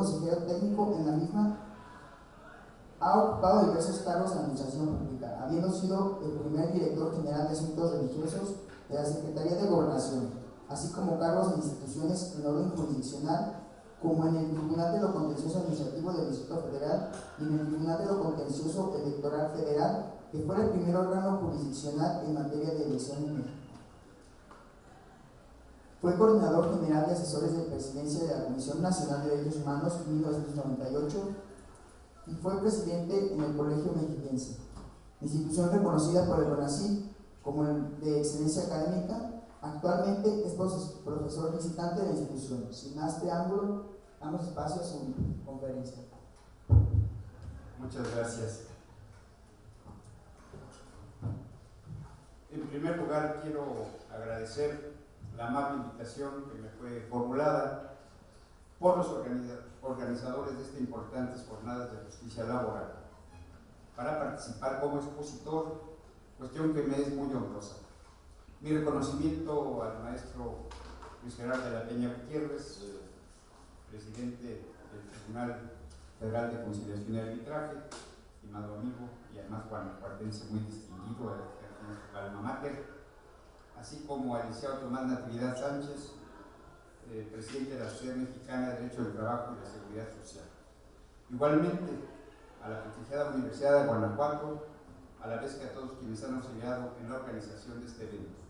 consejero técnico en la misma, ha ocupado diversos cargos en la administración pública, habiendo sido el primer director general de asuntos religiosos de la Secretaría de Gobernación, así como cargos en instituciones en orden jurisdiccional, como en el Tribunal de lo Contencioso Administrativo del Distrito Federal y en el Tribunal de lo Contencioso Electoral Federal, que fue el primer órgano jurisdiccional en materia de elección en México. Fue coordinador general de asesores de presidencia de la Comisión Nacional de Derechos Humanos en 1998 y fue presidente en el Colegio Mexiquense, institución reconocida por el CONACYT como de excelencia académica. Actualmente es profesor visitante de la institución. Sin más preámbulo, damos espacio a su conferencia. Muchas gracias. En primer lugar, quiero agradecer la amable invitación que me fue formulada por los organizadores de estas importantes jornadas de justicia laboral para participar como expositor, cuestión que me es muy honrosa. Mi reconocimiento al maestro Luis Gerardo de la Peña Gutiérrez, presidente del Tribunal Federal de Conciliación y Arbitraje, estimado amigo y además guanajuatense muy distinguido, en su alma mater, así como al licenciado Tomás Natividad Sánchez, presidente de la Sociedad Mexicana de Derecho del Trabajo y la Seguridad Social. Igualmente, a la prestigiada Universidad de Guanajuato, a la vez que a todos quienes han auxiliado en la organización de este evento.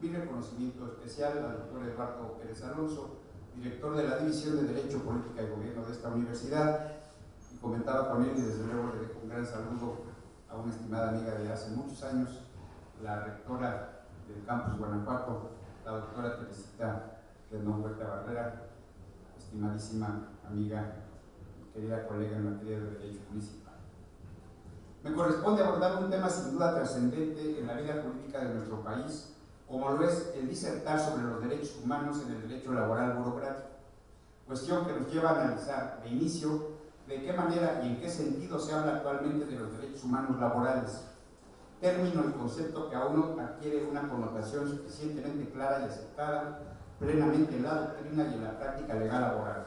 Mi reconocimiento especial al doctor Eduardo Pérez Alonso, director de la División de Derecho, Política y Gobierno de esta universidad, y comentaba con él, y desde luego le dejo un gran saludo a una estimada amiga de hace muchos años, la rectora del campus Guanajuato, la doctora Teresita Rendón Huerta Barrera, estimadísima amiga y querida colega en materia de Derecho Municipal. Me corresponde abordar un tema sin duda trascendente en la vida jurídica de nuestro país, como lo es el disertar sobre los derechos humanos en el derecho laboral burocrático, cuestión que nos lleva a analizar de inicio de qué manera y en qué sentido se habla actualmente de los derechos humanos laborales, término y concepto que aún no adquiere una connotación suficientemente clara y aceptada plenamente en la doctrina y en la práctica legal laboral.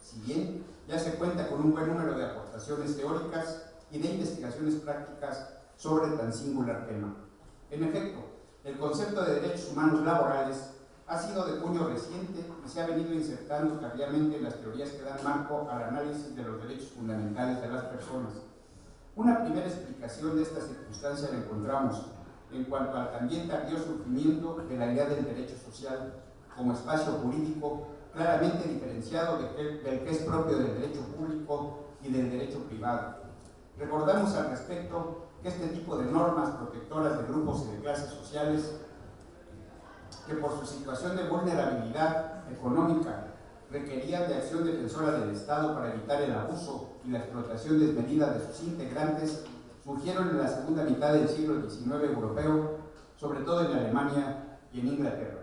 Si bien ya se cuenta con un buen número de aportaciones teóricas y de investigaciones prácticas sobre tan singular tema. En efecto, el concepto de derechos humanos laborales ha sido de puño reciente y se ha venido insertando tardíamente en las teorías que dan marco al análisis de los derechos fundamentales de las personas. Una primera explicación de esta circunstancia la encontramos en cuanto al también tardío surgimiento de la idea del derecho social como espacio jurídico claramente diferenciado del que es propio del derecho público y del derecho privado. Recordamos al respecto que este tipo de normas protectoras de grupos y de clases sociales que por su situación de vulnerabilidad económica requerían de acción defensora del Estado para evitar el abuso y la explotación desmedida de sus integrantes, surgieron en la segunda mitad del siglo XIX europeo, sobre todo en Alemania y en Inglaterra.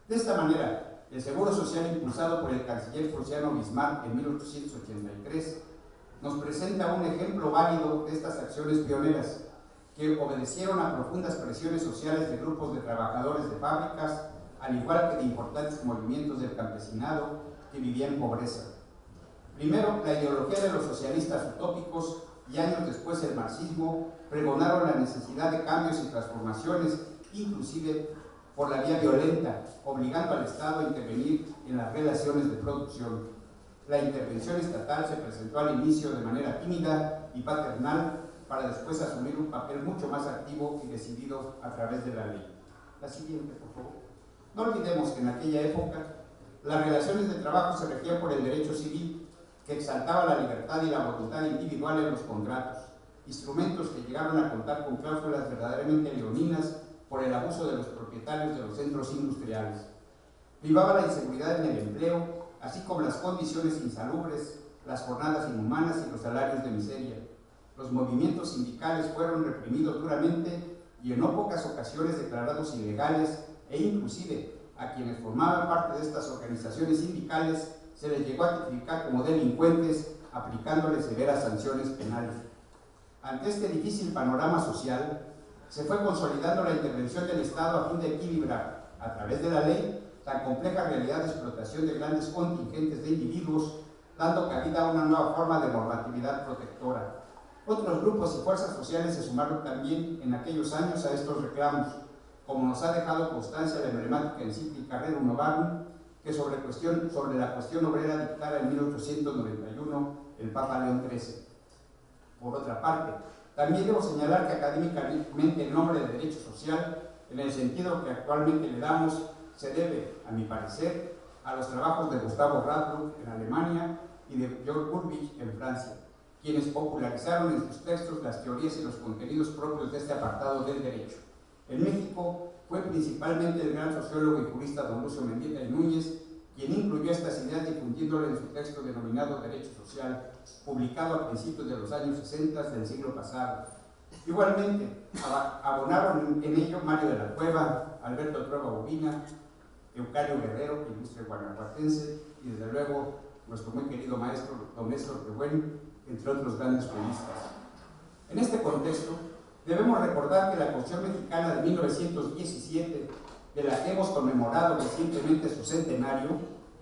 De esta manera, el Seguro Social impulsado por el canciller prusiano Bismarck en 1883 nos presenta un ejemplo válido de estas acciones pioneras que obedecieron a profundas presiones sociales de grupos de trabajadores de fábricas, al igual que de importantes movimientos del campesinado que vivían en pobreza. Primero, la ideología de los socialistas utópicos y años después el marxismo pregonaron la necesidad de cambios y transformaciones, inclusive por la vía violenta, obligando al Estado a intervenir en las relaciones de producción. La intervención estatal se presentó al inicio de manera tímida y paternal, para después asumir un papel mucho más activo y decidido a través de la ley. La siguiente, por favor. No olvidemos que en aquella época las relaciones de trabajo se regían por el derecho civil, que exaltaba la libertad y la voluntad individual en los contratos, instrumentos que llegaron a contar con cláusulas verdaderamente leoninas por el abuso de los propietarios de los centros industriales. Privaba la inseguridad en el empleo, así como las condiciones insalubres, las jornadas inhumanas y los salarios de miseria. Los movimientos sindicales fueron reprimidos duramente y en no pocas ocasiones declarados ilegales, e inclusive a quienes formaban parte de estas organizaciones sindicales se les llegó a tipificar como delincuentes, aplicándoles severas sanciones penales. Ante este difícil panorama social, se fue consolidando la intervención del Estado a fin de equilibrar, a través de la ley, tan compleja realidad de explotación de grandes contingentes de individuos dando cabida a una nueva forma de normatividad protectora. Otros grupos y fuerzas sociales se sumaron también en aquellos años a estos reclamos, como nos ha dejado constancia la emblemática encíclica Rerum Novarum, que sobre la cuestión obrera dictara en 1891 el Papa León XIII. Por otra parte, también debo señalar que académicamente el nombre de derecho social, en el sentido que actualmente le damos, se debe, a mi parecer, a los trabajos de Gustavo Radbruch en Alemania y de Georg Ulrich en Francia, quienes popularizaron en sus textos las teorías y los contenidos propios de este apartado del derecho. En México fue principalmente el gran sociólogo y jurista don Lucio Mendieta y Núñez quien incluyó estas ideas difundiéndole en su texto denominado Derecho Social, publicado a principios de los años 60 del siglo pasado. Igualmente, abonaron en ello Mario de la Cueva, Alberto Trueba Bobina, Eucario Guerrero, ilustre guanajuatense, y desde luego nuestro muy querido maestro don Néstor Rehuen, entre otros grandes juristas. En este contexto, debemos recordar que la Constitución Mexicana de 1917, de la que hemos conmemorado recientemente su centenario,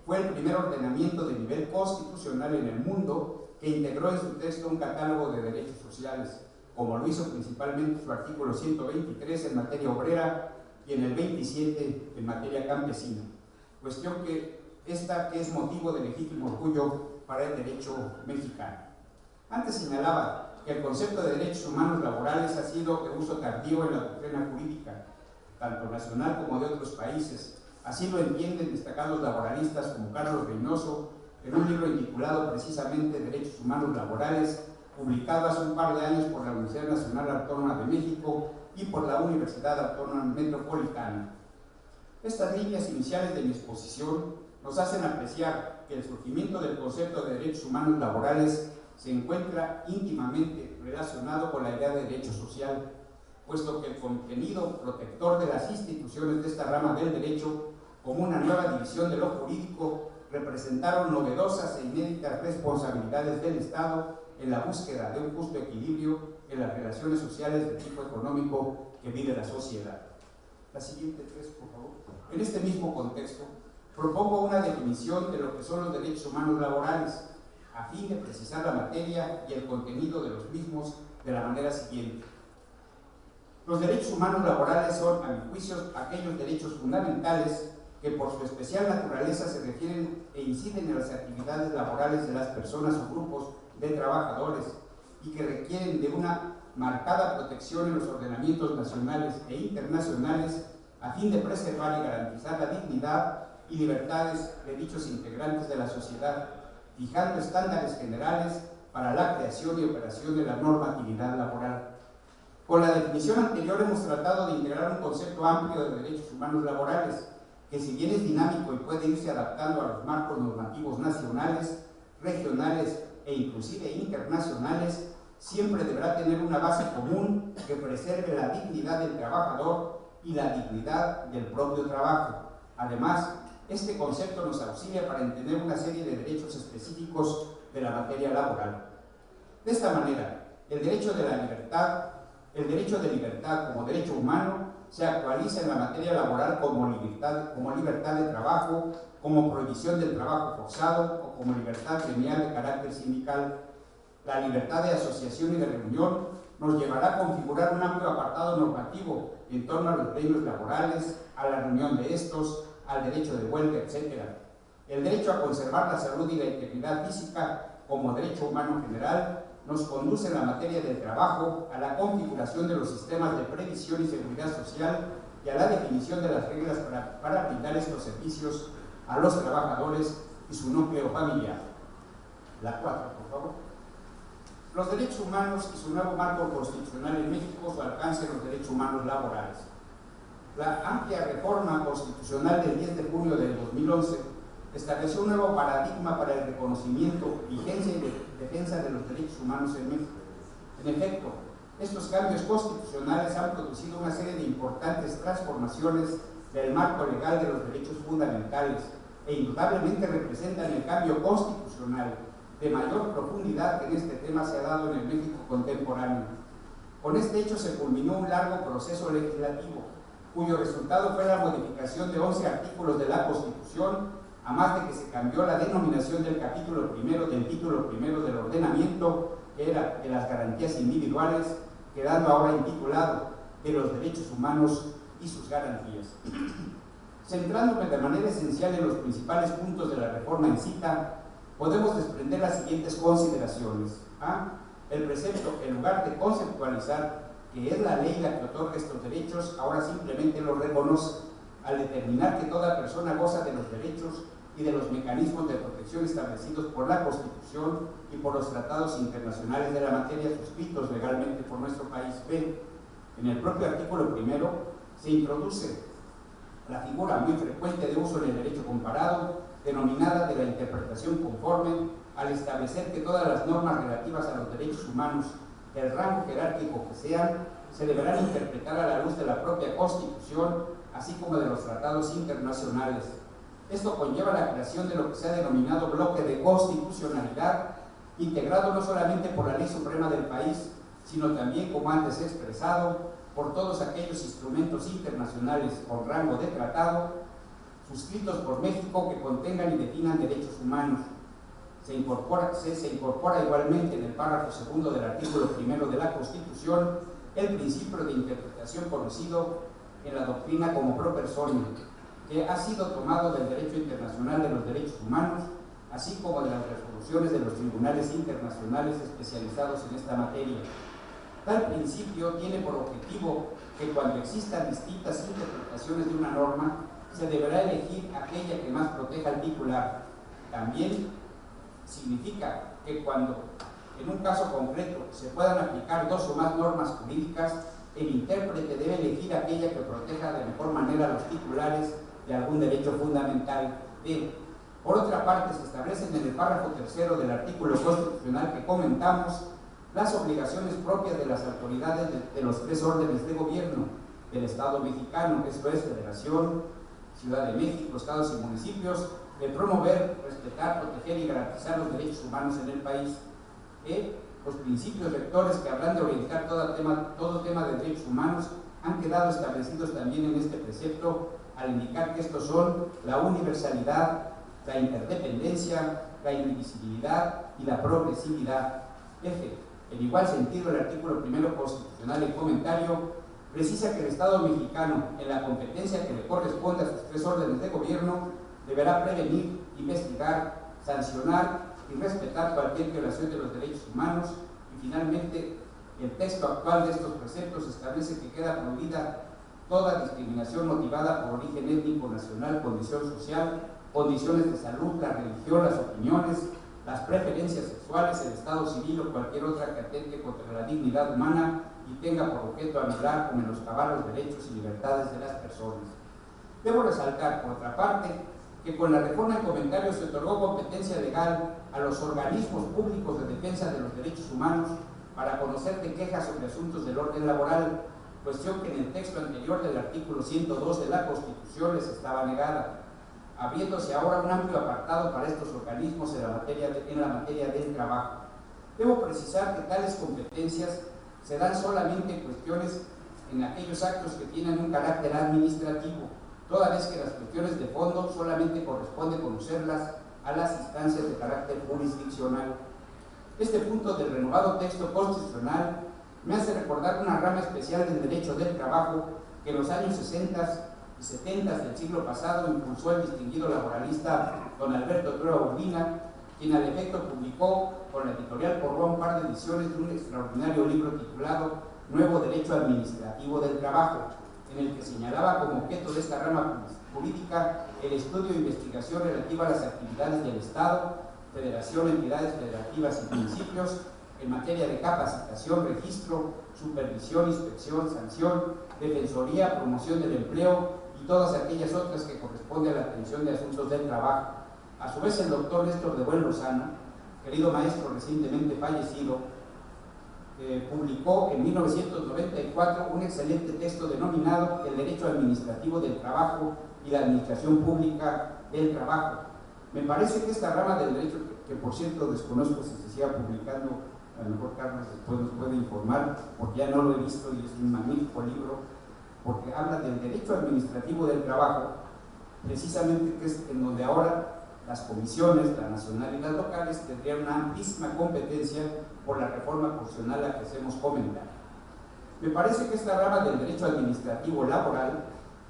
fue el primer ordenamiento de nivel constitucional en el mundo que integró en su texto un catálogo de derechos sociales, como lo hizo principalmente su artículo 123 en materia obrera y en el 27 en materia campesina, cuestión que es motivo de legítimo orgullo para el derecho mexicano. Antes señalaba que el concepto de derechos humanos laborales ha sido de uso tardío en la doctrina jurídica, tanto nacional como de otros países. Así lo entienden destacados laboralistas como Carlos Reynoso en un libro intitulado precisamente Derechos Humanos Laborales, publicado hace un par de años por la Universidad Nacional Autónoma de México y por la Universidad Autónoma Metropolitana. Estas líneas iniciales de mi exposición nos hacen apreciar que el surgimiento del concepto de derechos humanos laborales se encuentra íntimamente relacionado con la idea de derecho social, puesto que el contenido protector de las instituciones de esta rama del derecho, como una nueva división de lo jurídico, representaron novedosas e inéditas responsabilidades del Estado en la búsqueda de un justo equilibrio en las relaciones sociales de tipo económico que vive la sociedad. La siguiente tres, por favor. En este mismo contexto, propongo una definición de lo que son los derechos humanos laborales, a fin de precisar la materia y el contenido de los mismos de la manera siguiente. Los derechos humanos laborales son, a mi juicio, aquellos derechos fundamentales que por su especial naturaleza se refieren e inciden en las actividades laborales de las personas o grupos de trabajadores y que requieren de una marcada protección en los ordenamientos nacionales e internacionales a fin de preservar y garantizar la dignidad y libertades de dichos integrantes de la sociedad, fijando estándares generales para la creación y operación de la normatividad laboral. Con la definición anterior hemos tratado de integrar un concepto amplio de derechos humanos laborales, que si bien es dinámico y puede irse adaptando a los marcos normativos nacionales, regionales e inclusive internacionales, siempre deberá tener una base común que preserve la dignidad del trabajador y la dignidad del propio trabajo. Además, este concepto nos auxilia para entender una serie de derechos específicos de la materia laboral. De esta manera, el derecho de libertad como derecho humano se actualiza en la materia laboral como libertad de trabajo, como prohibición del trabajo forzado o como libertad gremial de carácter sindical. La libertad de asociación y de reunión nos llevará a configurar un amplio apartado normativo en torno a los gremios laborales, a la reunión de estos, al derecho de huelga, etc. El derecho a conservar la salud y la integridad física como derecho humano general nos conduce en la materia del trabajo a la configuración de los sistemas de previsión y seguridad social y a la definición de las reglas para brindar estos servicios a los trabajadores y su núcleo familiar. La 4, por favor. Los derechos humanos y su nuevo marco constitucional en México, su alcance en los derechos humanos laborales. La amplia reforma constitucional del 10 de junio del 2011 estableció un nuevo paradigma para el reconocimiento, vigencia y defensa de los derechos humanos en México. En efecto, estos cambios constitucionales han producido una serie de importantes transformaciones del marco legal de los derechos fundamentales e indudablemente representan el cambio constitucional de mayor profundidad que en este tema se ha dado en el México contemporáneo. Con este hecho se culminó un largo proceso legislativo, cuyo resultado fue la modificación de 11 artículos de la Constitución a más de que se cambió la denominación del capítulo primero del título primero del ordenamiento, que era de las garantías individuales, quedando ahora intitulado de los derechos humanos y sus garantías. Centrándome de manera esencial en los principales puntos de la reforma en cita, podemos desprender las siguientes consideraciones. El precepto, en lugar de conceptualizar que es la ley la que otorga estos derechos, ahora simplemente los reconoce, al determinar que toda persona goza de los derechos y de los mecanismos de protección establecidos por la Constitución y por los tratados internacionales de la materia suscritos legalmente por nuestro país. B. En el propio artículo primero se introduce la figura muy frecuente de uso en el derecho comparado, denominada de la interpretación conforme, al establecer que todas las normas relativas a los derechos humanos, del rango jerárquico que sean, se deberán interpretar a la luz de la propia Constitución, así como de los tratados internacionales. Esto conlleva la creación de lo que se ha denominado bloque de constitucionalidad, integrado no solamente por la ley suprema del país, sino también, como antes he expresado, por todos aquellos instrumentos internacionales con rango de tratado, suscritos por México, que contengan y definan derechos humanos. Se incorpora igualmente en el párrafo segundo del artículo primero de la Constitución el principio de interpretación conocido en la doctrina como pro personam, que ha sido tomado del derecho internacional de los derechos humanos, así como de las resoluciones de los tribunales internacionales especializados en esta materia. Tal principio tiene por objetivo que cuando existan distintas interpretaciones de una norma, se deberá elegir aquella que más proteja al titular. También significa que cuando en un caso concreto se puedan aplicar dos o más normas jurídicas, el intérprete debe elegir aquella que proteja de mejor manera a los titulares de algún derecho fundamental. Por otra parte, se establecen en el párrafo tercero del artículo constitucional que comentamos las obligaciones propias de las autoridades de los tres órdenes de gobierno del Estado mexicano, esto es, Federación, Ciudad de México, estados y municipios, de promover, respetar, proteger y garantizar los derechos humanos en el país. Los principios rectores que habrán de orientar todo tema de derechos humanos han quedado establecidos también en este precepto, al indicar que estos son la universalidad, la interdependencia, la indivisibilidad y la progresividad. En igual sentido, el artículo primero constitucional en comentario precisa que el Estado mexicano, en la competencia que le corresponde a sus tres órdenes de gobierno, deberá prevenir, investigar, sancionar y respetar cualquier violación de los derechos humanos. Y finalmente, el texto actual de estos preceptos establece que queda prohibida toda discriminación motivada por origen étnico, nacional, condición social, condiciones de salud, la religión, las opiniones, las preferencias sexuales, el estado civil o cualquier otra que atente contra la dignidad humana y tenga por objeto anular o menoscabar los derechos y libertades de las personas. Debo resaltar, por otra parte, que con la reforma en comentario se otorgó competencia legal a los organismos públicos de defensa de los derechos humanos para conocer de quejas sobre asuntos del orden laboral, cuestión que en el texto anterior del artículo 102 de la Constitución les estaba negada, abriéndose ahora un amplio apartado para estos organismos en la materia del trabajo. Debo precisar que tales competencias se dan solamente en cuestiones en aquellos actos que tienen un carácter administrativo, toda vez que las cuestiones de fondo solamente corresponde conocerlas a las instancias de carácter jurisdiccional. Este punto del renovado texto constitucional me hace recordar una rama especial del derecho del trabajo que en los años 60 y 70 del siglo pasado impulsó el distinguido laboralista don Alberto Trueba Urbina, quien al efecto publicó con la editorial Porrúa un par de ediciones de un extraordinario libro titulado Nuevo Derecho Administrativo del Trabajo, en el que señalaba como objeto de esta rama jurídica el estudio e investigación relativa a las actividades del Estado, Federación, entidades federativas y municipios en materia de capacitación, registro, supervisión, inspección, sanción, defensoría, promoción del empleo y todas aquellas otras que corresponden a la atención de asuntos del trabajo. A su vez, el doctor Néstor de Buen Lozano, querido maestro recientemente fallecido, publicó en 1994 un excelente texto denominado El Derecho Administrativo del Trabajo y la Administración Pública del Trabajo. Me parece que esta rama del derecho, que por cierto desconozco si se siga publicando, a lo mejor Carlos después nos puede informar, porque ya no lo he visto y es un magnífico libro, porque habla del derecho administrativo del trabajo, precisamente que es en donde ahora las comisiones, la nacional y las locales, tendrían una amplísima competencia por la reforma constitucional a la que hacemos comentar. Me parece que esta rama del derecho administrativo laboral,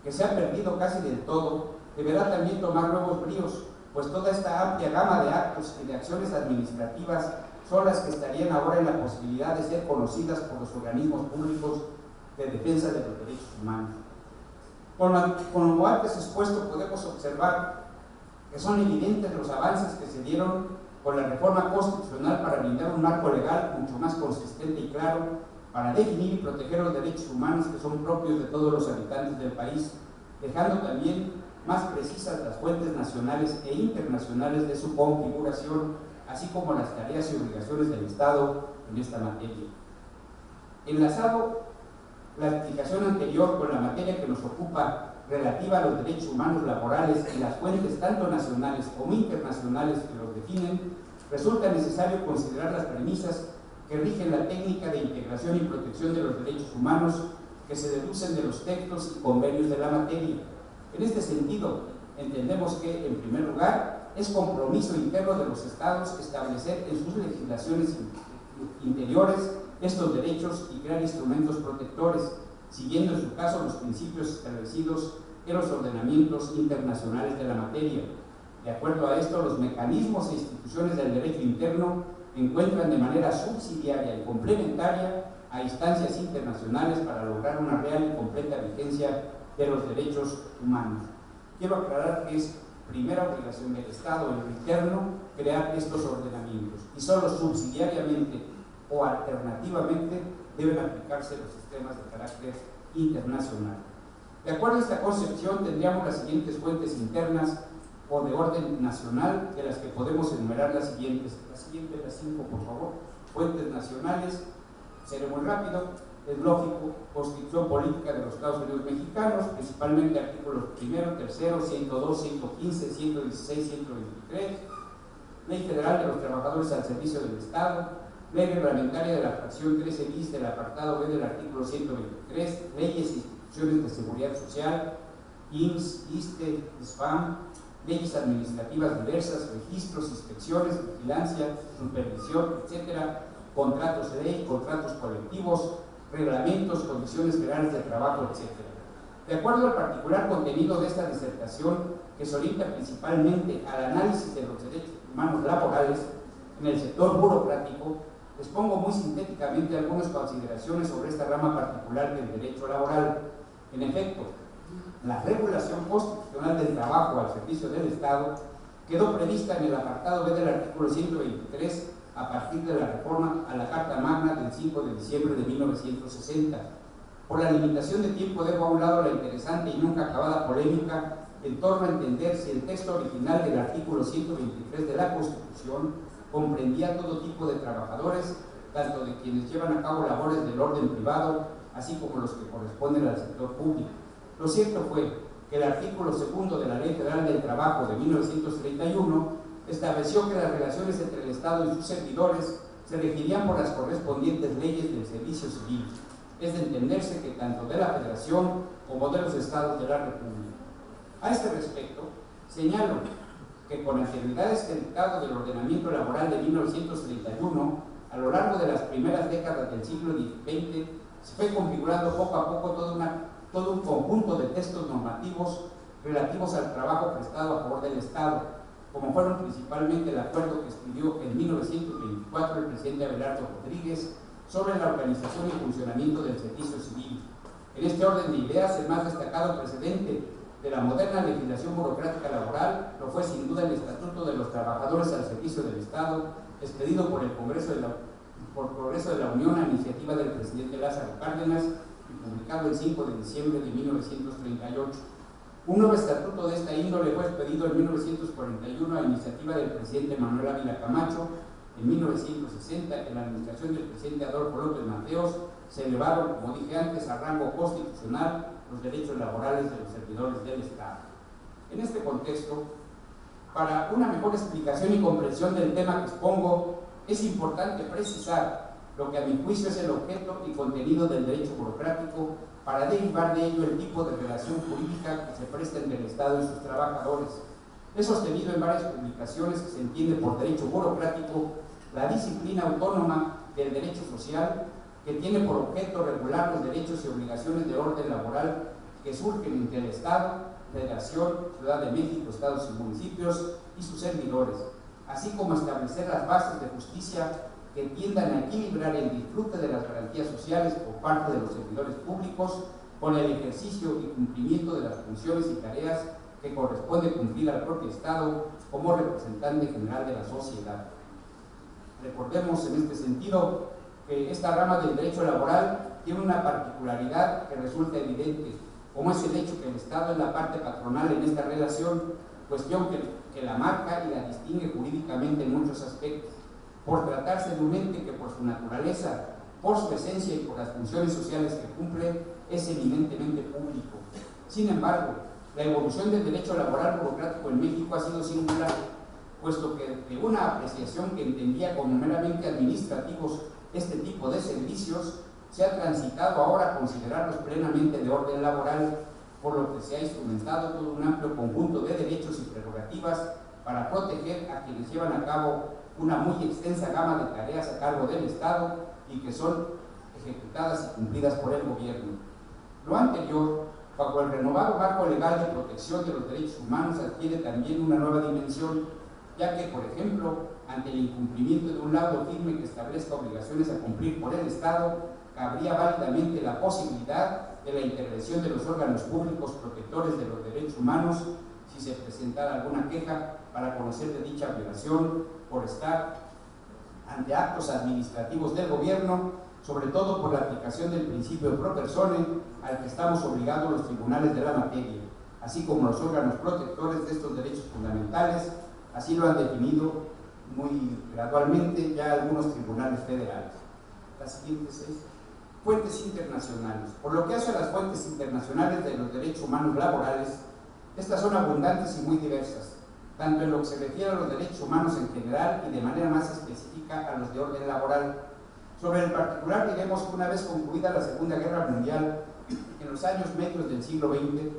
que se ha perdido casi del todo, deberá también tomar nuevos bríos, pues toda esta amplia gama de actos y de acciones administrativas son las que estarían ahora en la posibilidad de ser conocidas por los organismos públicos de defensa de los derechos humanos. Como antes expuesto, podemos observar que son evidentes los avances que se dieron con la reforma constitucional para brindar un marco legal mucho más consistente y claro para definir y proteger los derechos humanos que son propios de todos los habitantes del país, dejando también más precisas las fuentes nacionales e internacionales de su configuración, así como las tareas y obligaciones del Estado en esta materia. Enlazado la explicación anterior con la materia que nos ocupa relativa a los derechos humanos laborales y las fuentes tanto nacionales como internacionales que los definen, resulta necesario considerar las premisas que rigen la técnica de integración y protección de los derechos humanos que se deducen de los textos y convenios de la materia. En este sentido, entendemos que, en primer lugar, es compromiso interno de los Estados establecer en sus legislaciones interiores estos derechos y crear instrumentos protectores, siguiendo en su caso los principios establecidos en los ordenamientos internacionales de la materia. De acuerdo a esto, los mecanismos e instituciones del derecho interno encuentran de manera subsidiaria y complementaria a instancias internacionales para lograr una real y completa vigencia de los derechos humanos. Quiero aclarar que es primera obligación del Estado en lo interno crear estos ordenamientos y solo subsidiariamente o alternativamente deben aplicarse los sistemas de carácter internacional. De acuerdo a esta concepción, tendríamos las siguientes fuentes internas o de orden nacional, de las que podemos enumerar las siguientes, las 5, por favor. Fuentes nacionales, seré muy rápido, es lógico, Constitución Política de los Estados Unidos Mexicanos, principalmente artículos 1, 3, 102, 115, 116, 123, Ley Federal de los Trabajadores al Servicio del Estado, Ley Reglamentaria de la fracción 13 bis del apartado B del artículo 123, Leyes e instituciones de seguridad social, IMSS, ISSSTE, SPAM, leyes administrativas diversas, registros, inspecciones, vigilancia, supervisión, etcétera, contratos de ley, contratos colectivos, reglamentos, condiciones generales de trabajo, etcétera. De acuerdo al particular contenido de esta disertación, que se orienta principalmente al análisis de los derechos humanos laborales en el sector burocrático, expongo muy sintéticamente algunas consideraciones sobre esta rama particular del derecho laboral. En efecto, la regulación constitucional del trabajo al servicio del Estado quedó prevista en el apartado B del artículo 123 a partir de la reforma a la Carta Magna del 5 de diciembre de 1960. Por la limitación de tiempo dejo a un lado la interesante y nunca acabada polémica en torno a entender si el texto original del artículo 123 de la Constitución comprendía todo tipo de trabajadores, tanto de quienes llevan a cabo labores del orden privado, así como los que corresponden al sector público. Lo cierto fue que el artículo 2 de la Ley Federal del Trabajo de 1931 estableció que las relaciones entre el Estado y sus servidores se regirían por las correspondientes leyes del servicio civil, es de entenderse que tanto de la Federación como de los Estados de la República. A este respecto, señalo que con anterioridades del dictado del ordenamiento laboral de 1931, a lo largo de las primeras décadas del siglo XX, se fue configurando poco a poco todo un conjunto de textos normativos relativos al trabajo prestado a favor del Estado, como fueron principalmente el acuerdo que escribió en 1924 el presidente Abelardo Rodríguez sobre la organización y funcionamiento del servicio civil. En este orden de ideas, el más destacado precedente de la moderna legislación burocrática laboral lo fue sin duda el Estatuto de los Trabajadores al Servicio del Estado, expedido por el Congreso de la Unión a iniciativa del presidente Lázaro Cárdenas y publicado el 5 de diciembre de 1938. Un nuevo estatuto de esta índole fue expedido en 1941 a iniciativa del presidente Manuel Ávila Camacho. En 1960, en la administración del presidente Adolfo López Mateos, se elevaron, como dije antes, a rango constitucional los derechos laborales de los servidores del Estado. En este contexto, para una mejor explicación y comprensión del tema que expongo, es importante precisar lo que a mi juicio es el objeto y contenido del derecho burocrático para derivar de ello el tipo de relación jurídica que se presta entre el Estado y sus trabajadores. He sostenido en varias publicaciones que se entiende por derecho burocrático la disciplina autónoma del derecho social que tiene por objeto regular los derechos y obligaciones de orden laboral que surgen entre el Estado, Federación, Ciudad de México, estados y municipios y sus servidores, así como establecer las bases de justicia que tiendan a equilibrar el disfrute de las garantías sociales por parte de los servidores públicos con el ejercicio y cumplimiento de las funciones y tareas que corresponde cumplir al propio Estado como representante general de la sociedad. Recordemos en este sentido que esta rama del derecho laboral tiene una particularidad que resulta evidente, como es el hecho que el Estado es la parte patronal en esta relación, cuestión que la marca y la distingue jurídicamente en muchos aspectos, por tratarse de un ente que por su naturaleza, por su esencia y por las funciones sociales que cumple, es eminentemente público. Sin embargo, la evolución del derecho laboral burocrático en México ha sido singular, puesto que de una apreciación que entendía como meramente administrativos este tipo de servicios, se ha transitado ahora a considerarlos plenamente de orden laboral, por lo que se ha instrumentado todo un amplio conjunto de derechos y prerrogativas para proteger a quienes llevan a cabo una muy extensa gama de tareas a cargo del Estado y que son ejecutadas y cumplidas por el gobierno. Lo anterior, bajo el renovado marco legal de protección de los derechos humanos, adquiere también una nueva dimensión, ya que, por ejemplo, ante el incumplimiento de un laudo firme que establezca obligaciones a cumplir por el Estado, cabría válidamente la posibilidad de la intervención de los órganos públicos protectores de los derechos humanos si se presentara alguna queja para conocer de dicha violación por estar ante actos administrativos del gobierno, sobre todo por la aplicación del principio de pro persone al que estamos obligados los tribunales de la materia, así como los órganos protectores de estos derechos fundamentales. Así lo han definido muy gradualmente ya algunos tribunales federales. Las siguientes 6. Fuentes internacionales. Por lo que hace a las fuentes internacionales de los derechos humanos laborales, estas son abundantes y muy diversas, tanto en lo que se refiere a los derechos humanos en general y de manera más específica a los de orden laboral. Sobre el particular, diremos que una vez concluida la Segunda Guerra Mundial, en los años medios del siglo XX,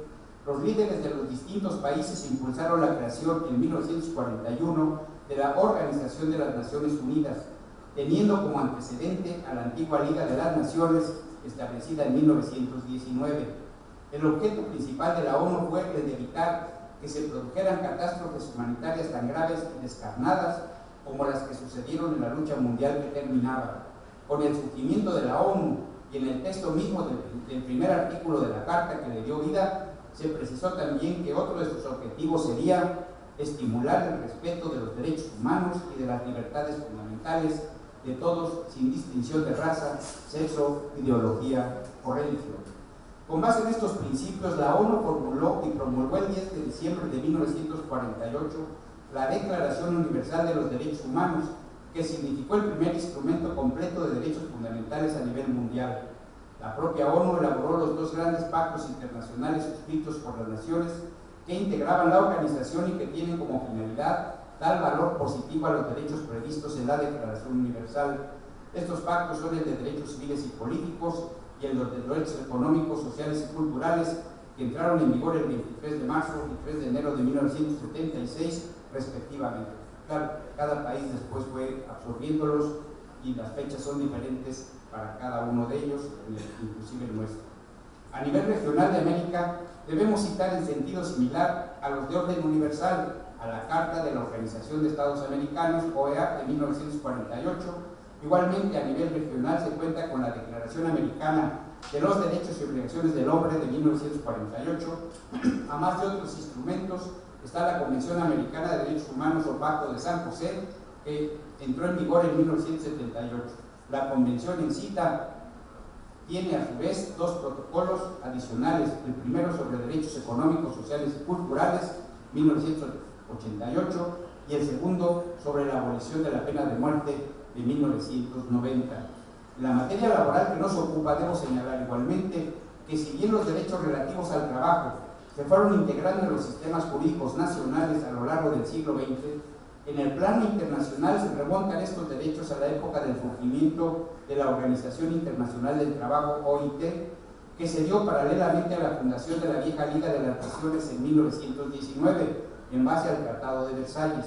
los líderes de los distintos países impulsaron la creación en 1941 de la Organización de las Naciones Unidas, teniendo como antecedente a la antigua Liga de las Naciones, establecida en 1919. El objeto principal de la ONU fue el de evitar que se produjeran catástrofes humanitarias tan graves y descarnadas como las que sucedieron en la lucha mundial que terminaba. Con el surgimiento de la ONU y en el texto mismo del primer artículo de la Carta que le dio vida, se precisó también que otro de sus objetivos sería estimular el respeto de los derechos humanos y de las libertades fundamentales de todos, sin distinción de raza, sexo, ideología o religión. Con base en estos principios, la ONU formuló y promulgó el 10 de diciembre de 1948 la Declaración Universal de los Derechos Humanos, que significó el primer instrumento completo de derechos fundamentales a nivel mundial. La propia ONU elaboró los dos grandes pactos internacionales suscritos por las naciones que integraban la organización y que tienen como finalidad dar valor positivo a los derechos previstos en la Declaración Universal. Estos pactos son el de derechos civiles y políticos y el de derechos económicos, sociales y culturales, que entraron en vigor el 23 de marzo y 3 de enero de 1976, respectivamente. Claro, cada país después fue absorbiéndolos y las fechas son diferentes para cada uno de ellos, inclusive el nuestro. A nivel regional de América, debemos citar en sentido similar a los de orden universal, a la Carta de la Organización de Estados Americanos, OEA, de 1948. Igualmente, a nivel regional se cuenta con la Declaración Americana de los Derechos y Obligaciones del Hombre de 1948. A más de otros instrumentos está la Convención Americana de Derechos Humanos o Pacto de San José, que entró en vigor en 1978. La Convención en cita tiene a su vez dos protocolos adicionales, el primero sobre derechos económicos, sociales y culturales, 1988, y el segundo sobre la abolición de la pena de muerte de 1990. En la materia laboral que nos ocupa, debo señalar igualmente que si bien los derechos relativos al trabajo se fueron integrando en los sistemas jurídicos nacionales a lo largo del siglo XX, en el plano internacional se remontan estos derechos a la época del surgimiento de la Organización Internacional del Trabajo, OIT, que se dio paralelamente a la fundación de la vieja Liga de las Naciones en 1919, en base al Tratado de Versalles,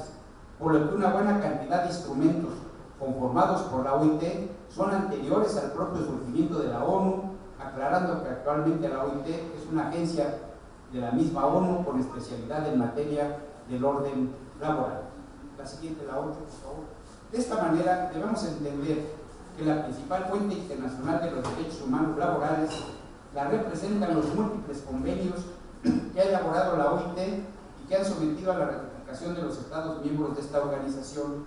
por lo que una buena cantidad de instrumentos conformados por la OIT son anteriores al propio surgimiento de la ONU, aclarando que actualmente la OIT es una agencia de la misma ONU con especialidad en materia del orden laboral. La siguiente, la 8, por favor. De esta manera debemos entender que la principal fuente internacional de los derechos humanos laborales la representan los múltiples convenios que ha elaborado la OIT y que han sometido a la ratificación de los Estados miembros de esta organización.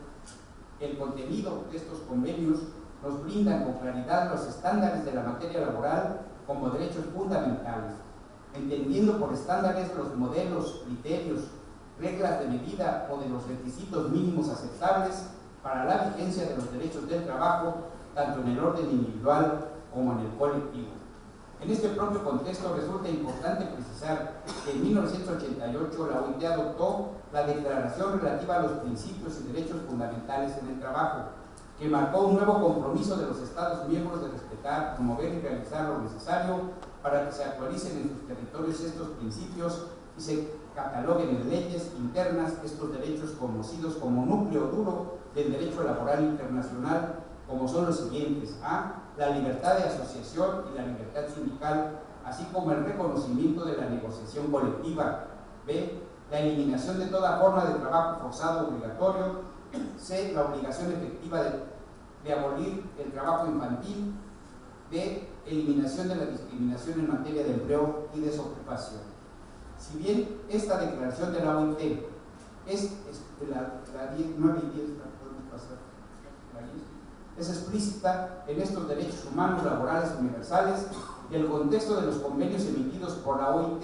El contenido de estos convenios nos brinda con claridad los estándares de la materia laboral como derechos fundamentales, entendiendo por estándares los modelos, criterios, reglas de medida o de los requisitos mínimos aceptables para la vigencia de los derechos del trabajo, tanto en el orden individual como en el colectivo. En este propio contexto resulta importante precisar que en 1988 la OIT adoptó la Declaración relativa a los principios y derechos fundamentales en el trabajo, que marcó un nuevo compromiso de los Estados miembros de respetar, promover y realizar lo necesario para que se actualicen en sus territorios estos principios y se cataloguen en leyes internas estos derechos conocidos como núcleo duro del derecho laboral internacional, como son los siguientes: A, la libertad de asociación y la libertad sindical, así como el reconocimiento de la negociación colectiva; B, la eliminación de toda forma de trabajo forzado obligatorio; C, la obligación efectiva de abolir el trabajo infantil; D, eliminación de la discriminación en materia de empleo y desocupación. Si bien esta declaración de la OIT es la 9 y 10, ¿podemos pasar? Es explícita en estos derechos humanos laborales universales y el contexto de los convenios emitidos por la OIT,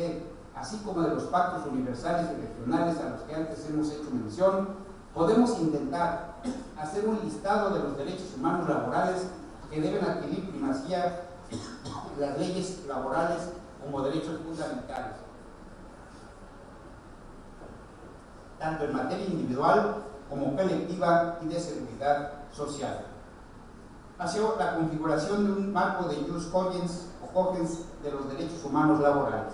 así como de los pactos universales y regionales a los que antes hemos hecho mención, podemos intentar hacer un listado de los derechos humanos laborales que deben adquirir primacía en las leyes laborales como derechos fundamentales, tanto en materia individual como colectiva y de seguridad social. Hacia la configuración de un marco de jus cogens o cogens de los derechos humanos laborales.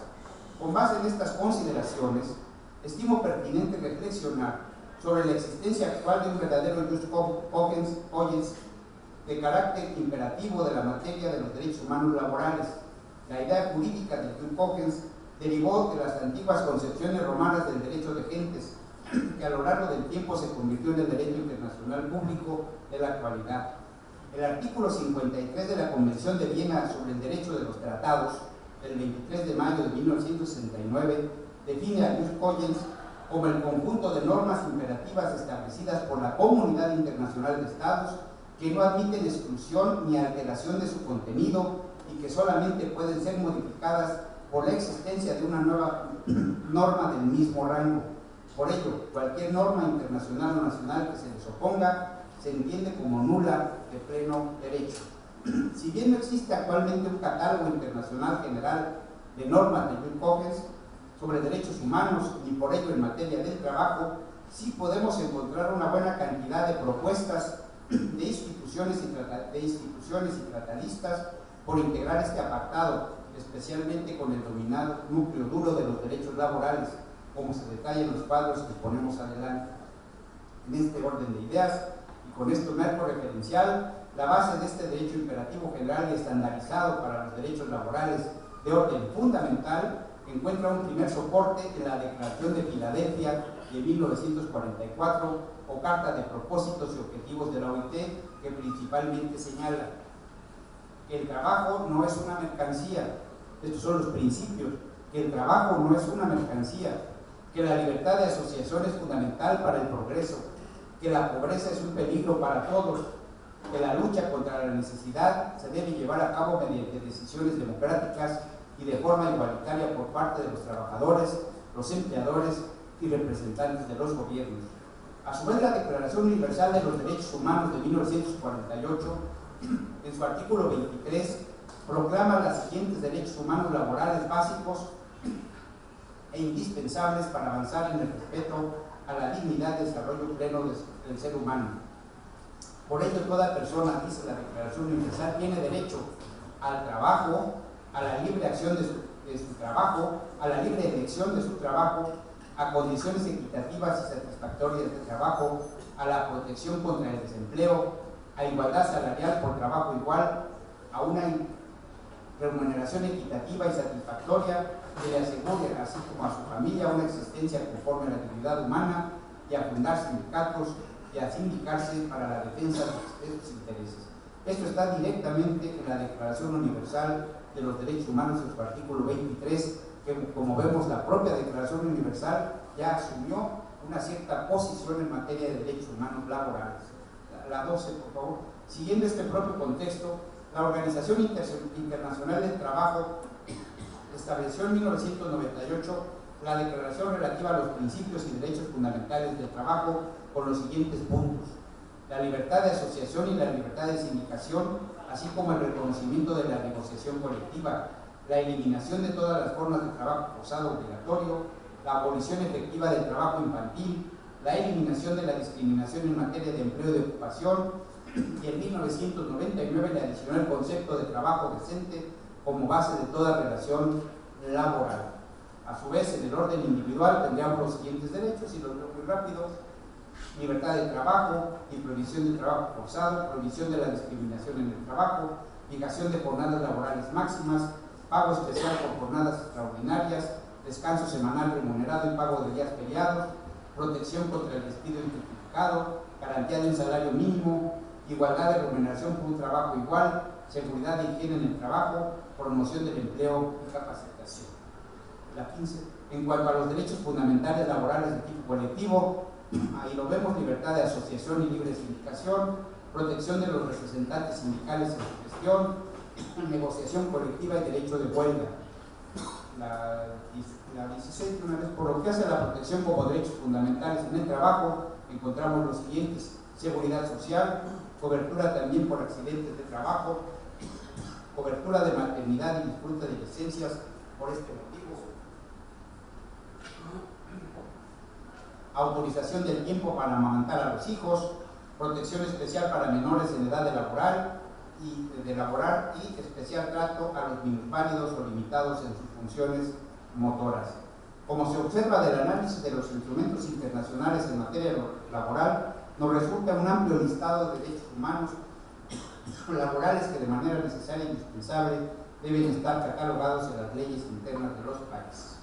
Con base en estas consideraciones, estimo pertinente reflexionar sobre la existencia actual de un verdadero jus cogens de carácter imperativo de la materia de los derechos humanos laborales. La idea jurídica del jus cogens derivó de las antiguas concepciones romanas del derecho de gentes, que a lo largo del tiempo se convirtió en el derecho internacional público de la actualidad. El artículo 53 de la Convención de Viena sobre el Derecho de los Tratados, del 23 de mayo de 1969, define a jus cogens como el conjunto de normas imperativas establecidas por la comunidad internacional de estados que no admiten exclusión ni alteración de su contenido y que solamente pueden ser modificadas por la existencia de una nueva norma del mismo rango. Por ello, cualquier norma internacional o nacional que se les oponga se entiende como nula de pleno derecho. Si bien no existe actualmente un catálogo internacional general de normas de jus cogens sobre derechos humanos ni por ello en materia del trabajo, sí podemos encontrar una buena cantidad de propuestas de instituciones y tratadistas por integrar este apartado, especialmente con el denominado núcleo duro de los derechos laborales, como se detalla en los cuadros que ponemos adelante. En este orden de ideas y con este marco referencial, la base de este derecho imperativo general y estandarizado para los derechos laborales de orden fundamental encuentra un primer soporte en la Declaración de Filadelfia de 1944 o Carta de Propósitos y Objetivos de la OIT, que principalmente señala que el trabajo no es una mercancía. Estos son los principios: que el trabajo no es una mercancía, que la libertad de asociación es fundamental para el progreso, que la pobreza es un peligro para todos, que la lucha contra la necesidad se debe llevar a cabo mediante decisiones democráticas y de forma igualitaria por parte de los trabajadores, los empleadores y representantes de los gobiernos. A su vez, la Declaración Universal de los Derechos Humanos de 1948, en su artículo 23, proclama los siguientes derechos humanos laborales básicos e indispensables para avanzar en el respeto a la dignidad y desarrollo pleno del ser humano. Por ello, toda persona, dice la Declaración Universal, tiene derecho al trabajo, a la libre acción de su trabajo, a la libre elección de su trabajo, a condiciones equitativas y satisfactorias de trabajo, a la protección contra el desempleo, a igualdad salarial por trabajo igual, a una remuneración equitativa y satisfactoria que le asegure, así como a su familia, una existencia conforme a la dignidad humana, y a fundar sindicatos y a sindicarse para la defensa de sus intereses. Esto está directamente en la Declaración Universal de los Derechos Humanos en su artículo 23, que, como vemos, la propia Declaración Universal ya asumió una cierta posición en materia de derechos humanos laborales. La 12, por favor. Siguiendo este propio contexto, la Organización Internacional del Trabajo estableció en 1998 la Declaración relativa a los principios y derechos fundamentales del trabajo con los siguientes puntos: la libertad de asociación y la libertad de sindicación, así como el reconocimiento de la negociación colectiva, la eliminación de todas las formas de trabajo forzado obligatorio, la abolición efectiva del trabajo infantil, la eliminación de la discriminación en materia de empleo y de ocupación, y en 1999 le adicionó el concepto de trabajo decente como base de toda relación laboral. A su vez, en el orden individual tendríamos los siguientes derechos, y los leo muy rápido: libertad de trabajo y prohibición de trabajo forzado, prohibición de la discriminación en el trabajo, fijación de jornadas laborales máximas, pago especial por jornadas extraordinarias, descanso semanal remunerado y pago de días feriados, protección contra el despido injustificado, garantía de un salario mínimo, igualdad de remuneración por un trabajo igual, seguridad e higiene en el trabajo, promoción del empleo y capacitación. La 15. En cuanto a los derechos fundamentales laborales de tipo colectivo, ahí lo vemos: libertad de asociación y libre sindicación, protección de los representantes sindicales en su gestión, negociación colectiva y derecho de huelga. La 16, una vez, por lo que hace a la protección como derechos fundamentales en el trabajo, encontramos los siguientes: seguridad social, cobertura también por accidentes de trabajo, cobertura de maternidad y disfrute de licencias por este motivo, autorización del tiempo para amamantar a los hijos, protección especial para menores en edad de laborar y especial trato a los minusválidos o limitados en sus funciones motoras. Como se observa del análisis de los instrumentos internacionales en materia laboral, nos resulta un amplio listado de derechos humanos laborales que de manera necesaria e indispensable deben estar catalogados en las leyes internas de los países.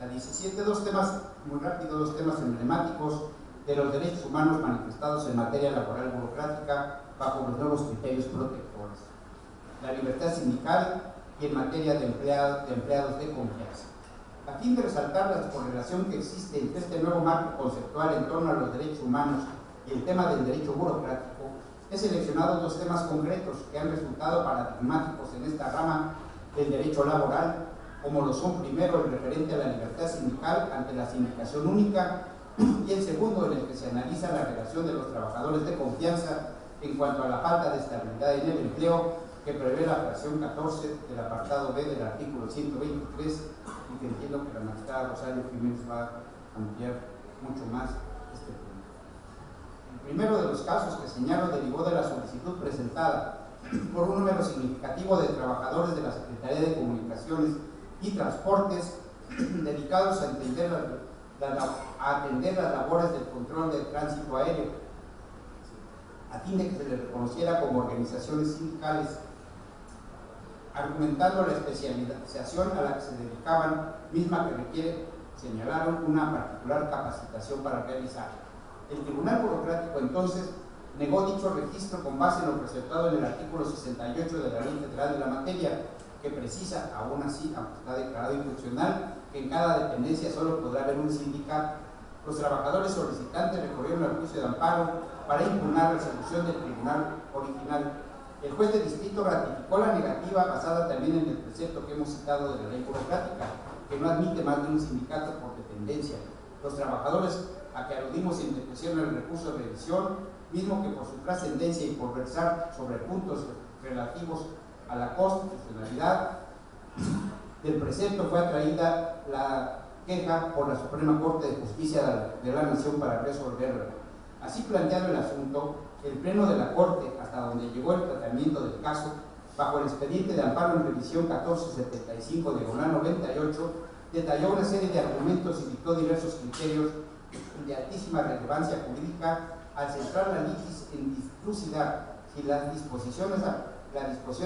La 17, dos temas muy rápido, dos temas emblemáticos de los derechos humanos manifestados en materia laboral burocrática bajo los nuevos criterios protectores: la libertad sindical y en materia de empleados de confianza. A fin de resaltar la correlación que existe entre este nuevo marco conceptual en torno a los derechos humanos y el tema del derecho burocrático, he seleccionado dos temas concretos que han resultado paradigmáticos en esta rama del derecho laboral, como lo son, primero, el referente a la libertad sindical ante la sindicación única, y el segundo, en el que se analiza la relación de los trabajadores de confianza en cuanto a la falta de estabilidad en el empleo que prevé la fracción 14 del apartado B del artículo 123, y que entiendo que la magistrada Rosario Jiménez va a ampliar mucho más este punto. El primero de los casos que señalo derivó de la solicitud presentada por un número significativo de trabajadores de la Secretaría de Comunicaciones y Transportes dedicados a atender las labores del control del tránsito aéreo, a fin de que se les reconociera como organizaciones sindicales, argumentando la especialización a la que se dedicaban, misma que requiere, señalaron, una particular capacitación para realizar. El Tribunal Burocrático entonces negó dicho registro con base en lo preceptado en el artículo 68 de la Ley Federal de la Materia, que precisa, aún así, aunque está declarado inconstitucional, que en cada dependencia solo podrá haber un sindicato. Los trabajadores solicitantes recurrieron al juicio de amparo para impugnar la resolución del tribunal original. El juez de distrito ratificó la negativa, basada también en el precepto que hemos citado de la ley burocrática, que no admite más de un sindicato por dependencia. Los trabajadores a que aludimos interpusieron el recurso de revisión, mismo que por su trascendencia y por versar sobre puntos relativos a la constitucionalidad del precepto, fue atraída la queja por la Suprema Corte de Justicia de la Nación para resolverla. Así planteado el asunto, el Pleno de la Corte, hasta donde llegó el tratamiento del caso, bajo el expediente de amparo en revisión 1475/98, detalló una serie de argumentos y dictó diversos criterios de altísima relevancia jurídica al centrar la litis en dilucidar si la disposición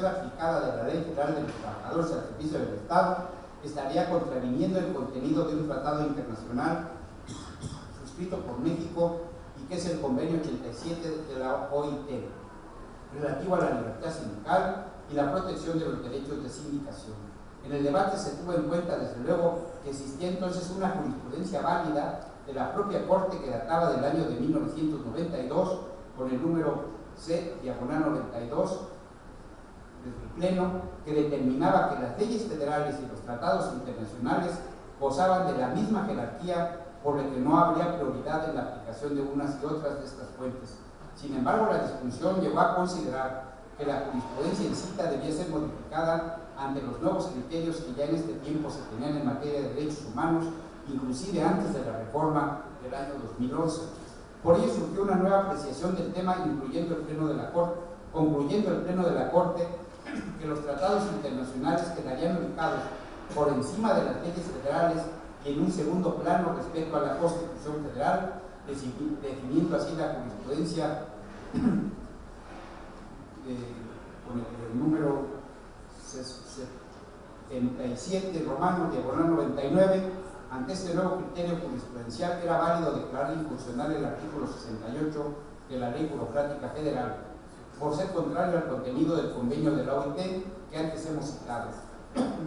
aplicada de la Ley Federal de los Trabajadores al Servicio del Estado estaría contraviniendo el contenido de un tratado internacional suscrito por México y que es el Convenio 87 de la OIT, relativo a la libertad sindical y la protección de los derechos de sindicación. En el debate se tuvo en cuenta, desde luego, que existía entonces una jurisprudencia válida de la propia Corte que databa del año de 1992, con el número C/92 del Pleno, que determinaba que las leyes federales y los tratados internacionales gozaban de la misma jerarquía, por lo que no habría prioridad en la aplicación de unas y otras de estas fuentes. Sin embargo, la discusión llegó a considerar que la jurisprudencia en cita debía ser modificada ante los nuevos criterios que ya en este tiempo se tenían en materia de derechos humanos, inclusive antes de la reforma del año 2011. Por ello surgió una nueva apreciación del tema, concluyendo el Pleno de la Corte que los tratados internacionales quedarían ubicados por encima de las leyes federales y en un segundo plano respecto a la Constitución Federal, definiendo así la jurisprudencia con el número 77 romano /99. Ante este nuevo criterio jurisprudencial era válido declarar inconstitucional el artículo 68 de la Ley Burocrática Federal, por ser contrario al contenido del convenio de la OIT que antes hemos citado,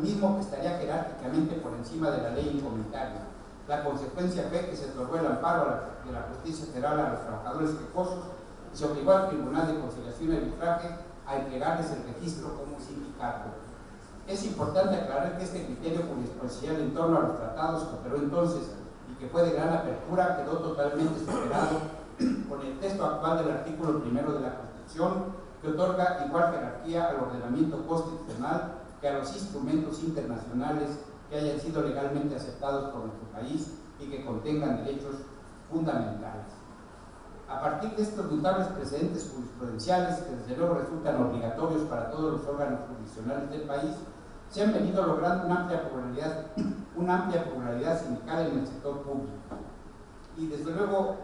mismo que estaría jerárquicamente por encima de la ley incomunitaria. La consecuencia fue que se otorgó el amparo de la justicia federal a los trabajadores quejosos y se obligó al Tribunal de Conciliación y Arbitraje a entregarles el registro como sindicato. Es importante aclarar que este criterio jurisprudencial en torno a los tratados que operó entonces y que fue de gran apertura quedó totalmente superado con el texto actual del artículo 1 de la Constitución, que otorga igual jerarquía al ordenamiento constitucional que a los instrumentos internacionales que hayan sido legalmente aceptados por nuestro país y que contengan derechos fundamentales. A partir de estos notables precedentes jurisprudenciales, que desde luego resultan obligatorios para todos los órganos jurisdiccionales del país, se han venido logrando una amplia pluralidad sindical en el sector público. Y desde luego,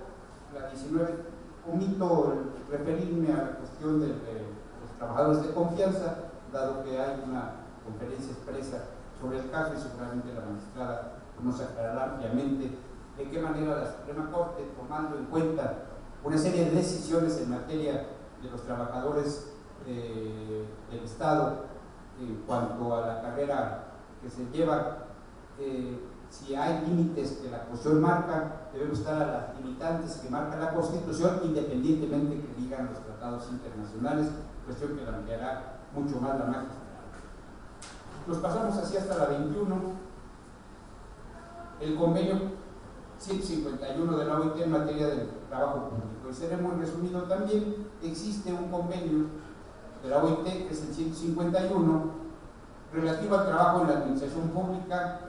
la 19, omito referirme a la cuestión de los trabajadores de confianza, dado que hay una conferencia expresa sobre el caso y seguramente la magistrada nos aclarará ampliamente de qué manera la Suprema Corte, tomando en cuenta una serie de decisiones en materia de los trabajadores del Estado en cuanto a la carrera que se lleva, si hay límites que la Constitución marca, debemos estar a las limitantes que marca la Constitución, independientemente que digan los tratados internacionales, cuestión que la ampliará mucho más la magistrada. Nos pasamos así hasta la 21, el convenio 151 de la OIT en materia de trabajo público. Y seré muy resumido también. Existe un convenio de la OIT, que es el 151, relativo al trabajo en la administración pública,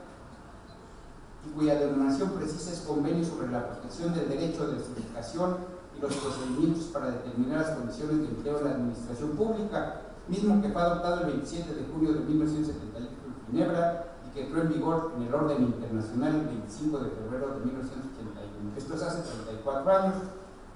y cuya denominación precisa es Convenio sobre la protección del derecho de sindicación y los procedimientos para determinar las condiciones de empleo en la administración pública, mismo que fue adoptado el 27 de junio de 1971 en Ginebra y que entró en vigor en el orden internacional el 25 de febrero de 1981. Esto es hace 34 años,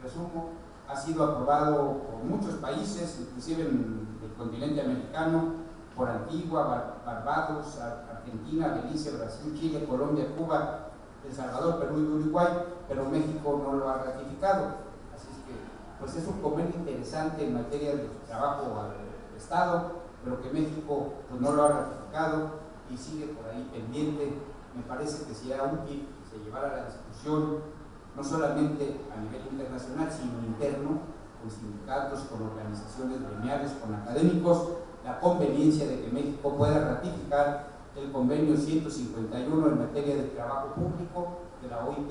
resumo, ha sido aprobado por muchos países, inclusive en el continente americano, por Antigua, Barbados, Argentina, Belice, Brasil, Chile, Colombia, Cuba, El Salvador, Perú y Uruguay, pero México no lo ha ratificado. Así es que, pues es un convenio interesante en materia de trabajo al Estado, pero que México pues, no lo ha ratificado y sigue por ahí pendiente. Me parece que sería útil que se llevara la discusión, no solamente a nivel internacional, sino interno, con sindicatos, con organizaciones gremiales, con académicos, la conveniencia de que México pueda ratificar el convenio 151 en materia de trabajo público de la OIT,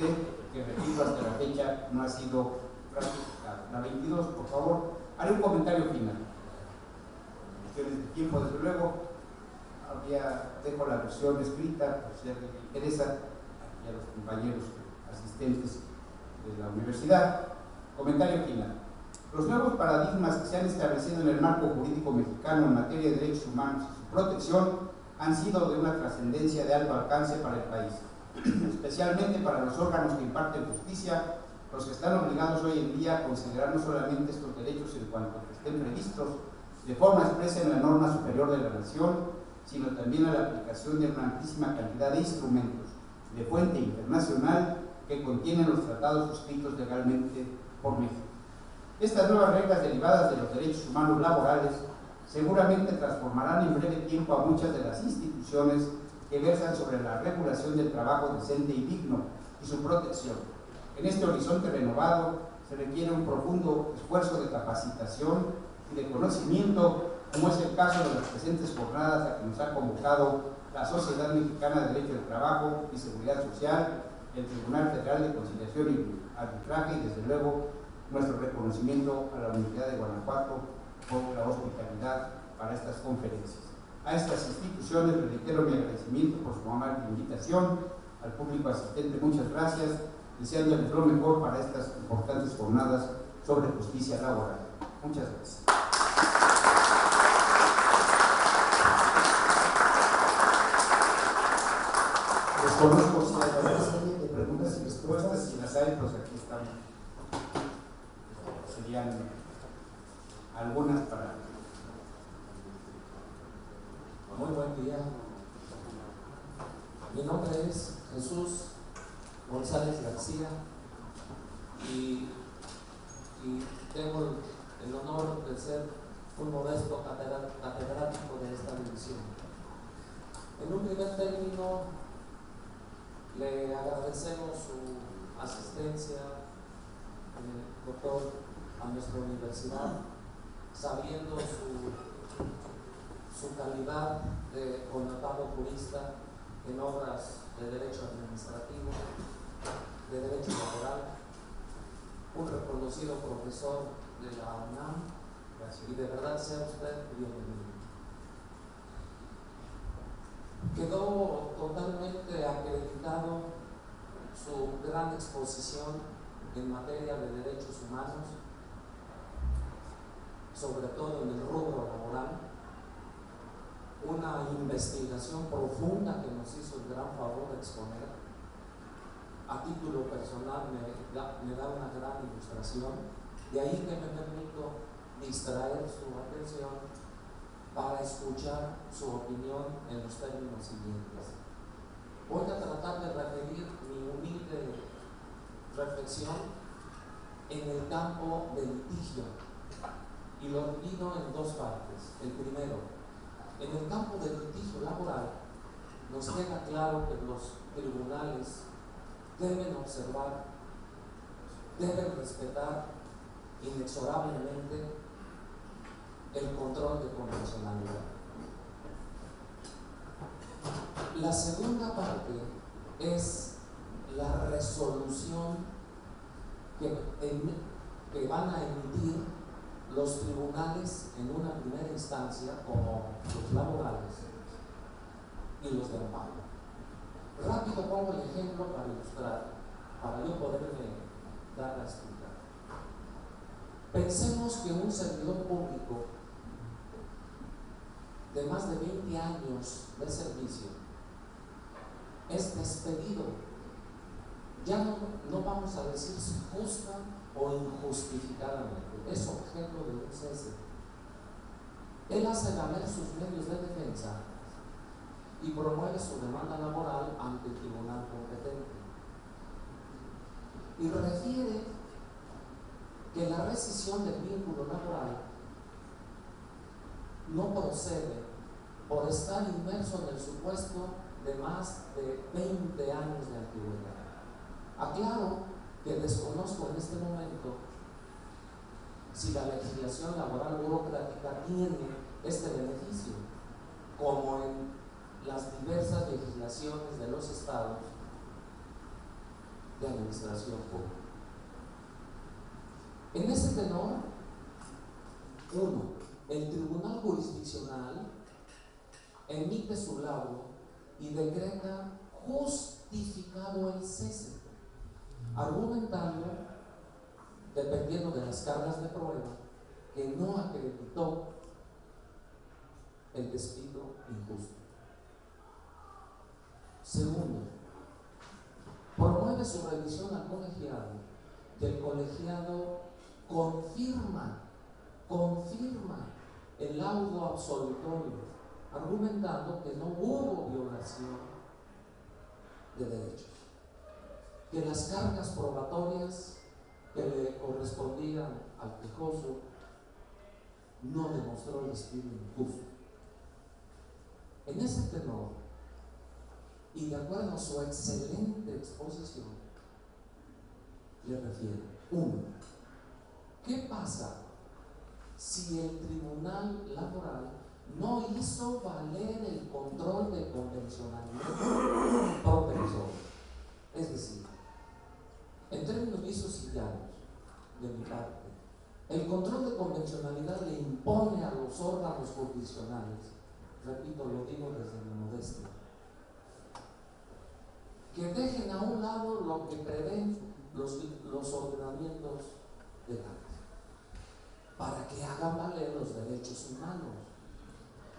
que repito, hasta la fecha no ha sido ratificado. La 22, por favor, haré un comentario final. Cuestiones de tiempo, desde luego, dejo la versión escrita, por si a alguien le interesa, y a los compañeros asistentes de la universidad. Comentario final. Los nuevos paradigmas que se han establecido en el marco jurídico mexicano en materia de derechos humanos y su protección han sido de una trascendencia de alto alcance para el país, especialmente para los órganos que imparten justicia, los que están obligados hoy en día a considerar no solamente estos derechos en cuanto a que estén previstos de forma expresa en la norma superior de la nación, sino también a la aplicación de una amplísima cantidad de instrumentos de fuente internacional que contienen los tratados suscritos legalmente por México. Estas nuevas reglas derivadas de los derechos humanos laborales seguramente transformarán en breve tiempo a muchas de las instituciones que versan sobre la regulación del trabajo decente y digno y su protección. En este horizonte renovado se requiere un profundo esfuerzo de capacitación y de conocimiento, como es el caso de las presentes jornadas a que nos ha convocado la Sociedad Mexicana de Derecho del Trabajo y Seguridad Social, el Tribunal Federal de Conciliación y Arbitraje y desde luego nuestro reconocimiento a la Universidad de Guanajuato por la hospitalidad para estas conferencias. A estas instituciones les reitero mi agradecimiento por su amable invitación. Al público asistente, muchas gracias, deseándoles lo mejor para estas importantes jornadas sobre justicia laboral. Muchas gracias. Desconozco si hay una serie de preguntas y respuestas, si las hay, pues aquí estamos. Serían algunas para... Muy buen día. Mi nombre es Jesús González García y tengo el honor de ser un modesto catedrático de esta división. En un primer término, le agradecemos su asistencia, doctor, a nuestra universidad, sabiendo su calidad de connotado jurista en obras de derecho administrativo, de derecho laboral, un reconocido profesor de la UNAM, y de verdad sea usted bienvenido. Quedó totalmente acreditado su gran exposición en materia de derechos humanos, sobre todo en el rubro laboral, una investigación profunda que nos hizo el gran favor de exponer. A título personal me da una gran ilustración, de ahí que me permito distraer su atención para escuchar su opinión en los términos siguientes. Voy a tratar de referir mi humilde reflexión en el campo del litigio y lo divido en dos partes. El primero, en el campo del litigio laboral nos queda claro que los tribunales deben observar, deben respetar inexorablemente el control de convencionalidad. La segunda parte es la resolución que van a emitir los tribunales en una primera instancia, como los laborales y los de amparo. Rápido pongo el ejemplo para ilustrar, para yo poderme dar a explicar. Pensemos que un servidor público de más de 20 años de servicio es despedido. Ya no vamos a decir si justa o injustificadamente, es objeto de un cese. Él hace valer sus medios de defensa y promueve su demanda laboral ante el tribunal competente. Y refiere que la rescisión del vínculo laboral no procede por estar inmerso en el supuesto de más de 20 años de antigüedad. Aclaro que desconozco en este momento si la legislación laboral burocrática tiene este beneficio, como en las diversas legislaciones de los estados de administración pública. En ese tenor, 1. El Tribunal Jurisdiccional emite su laudo y decreta justificado el cese, argumentando dependiendo de las cargas de prueba, que no acreditó el despido injusto. Segundo, promueve su revisión al colegiado, que el colegiado confirma el laudo absolutorio, argumentando que no hubo violación de derechos, que las cargas probatorias que le correspondían al quejoso no demostró el despido injusto. En ese tenor, y de acuerdo a su excelente exposición, le refiero: 1. ¿Qué pasa si el tribunal laboral no hizo valer el control de convencionalidad protector? Es decir, en términos visos y llanos, de mi parte, el control de convencionalidad le impone a los órganos jurisdiccionales, repito, lo digo desde mi modestia, que dejen a un lado lo que prevén los ordenamientos legales, para que hagan valer los derechos humanos.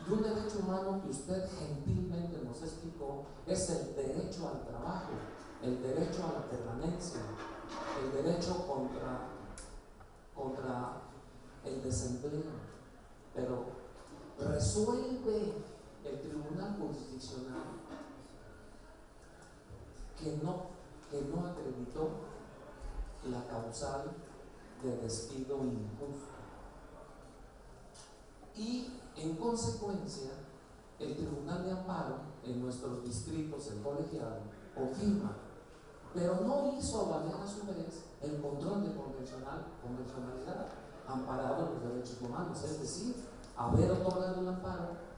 Y un derecho humano que usted gentilmente nos explicó es el derecho al trabajo, el derecho a la permanencia, el derecho contra el desempleo. Pero resuelve el tribunal jurisdiccional que no acreditó la causal de despido injusto. Y en consecuencia, el Tribunal de Amparo en nuestros distritos, el colegiado, confirma, pero no hizo valer a su vez el control de convencionalidad amparado en los derechos humanos, es decir, haber otorgado el amparo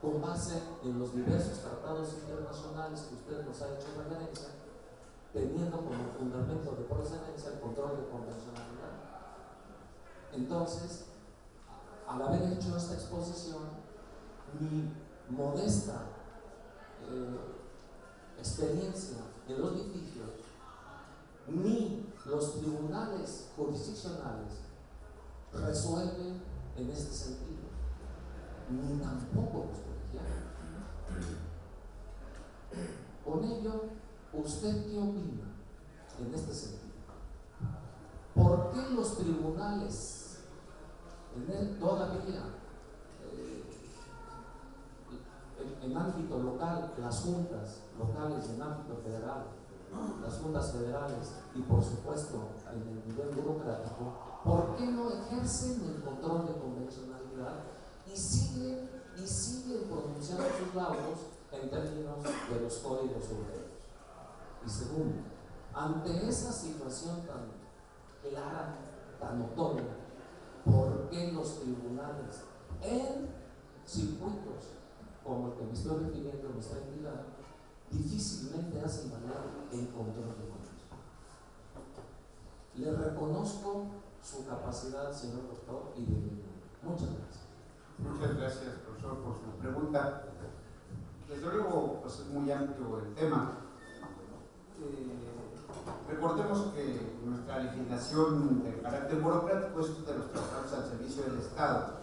con base en los diversos tratados internacionales que usted nos ha hecho referencia, teniendo como fundamento de procedencia el control de convencionalidad. Entonces, al haber hecho esta exposición, mi modesta experiencia en los litigios, ni los tribunales jurisdiccionales resuelven en este sentido, ni tampoco los colegiados. Con ello, ¿usted qué opina en este sentido? ¿Por qué los tribunales todavía en ámbito local, las juntas locales en ámbito federal, las juntas federales y por supuesto en el nivel burocrático, ¿por qué no ejercen el control de convencionalidad y siguen pronunciando sus laudos en términos de los códigos europeos? Y segundo, ante esa situación tan clara, tan notoria, ¿por qué los tribunales en circuitos como el que me estoy refiriendo en nuestra entidad difícilmente hacen valer el control de convención? Le reconozco su capacidad, señor doctor, y bienvenido. Muchas gracias. Muchas gracias, profesor, por su pregunta. Desde luego, pues es muy amplio el tema. Recordemos que nuestra legislación de carácter burocrático, esto de los tratados al servicio del Estado,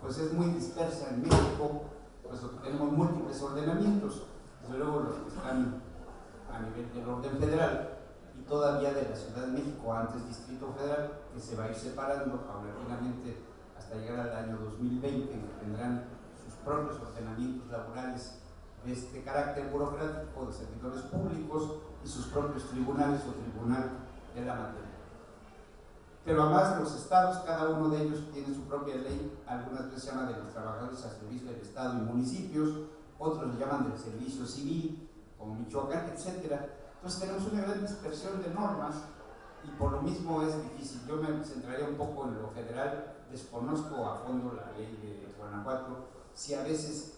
pues es muy dispersa en México, pues tenemos múltiples ordenamientos, desde luego los que están a nivel del orden federal y todavía de la Ciudad de México, antes Distrito Federal, que se va a ir separando paulatinamente hasta llegar al año 2020, que tendrán sus propios ordenamientos laborales de este carácter burocrático de servidores públicos y sus propios tribunales o tribunal de la materia. Pero además los estados, cada uno de ellos tiene su propia ley, algunas veces se llama de los trabajadores al servicio del Estado y municipios, otros le llaman del servicio civil, como Michoacán, etc. Entonces tenemos una gran dispersión de normas y por lo mismo es difícil. Yo me centraría un poco en lo federal, desconozco a fondo la ley de Guanajuato, si a veces,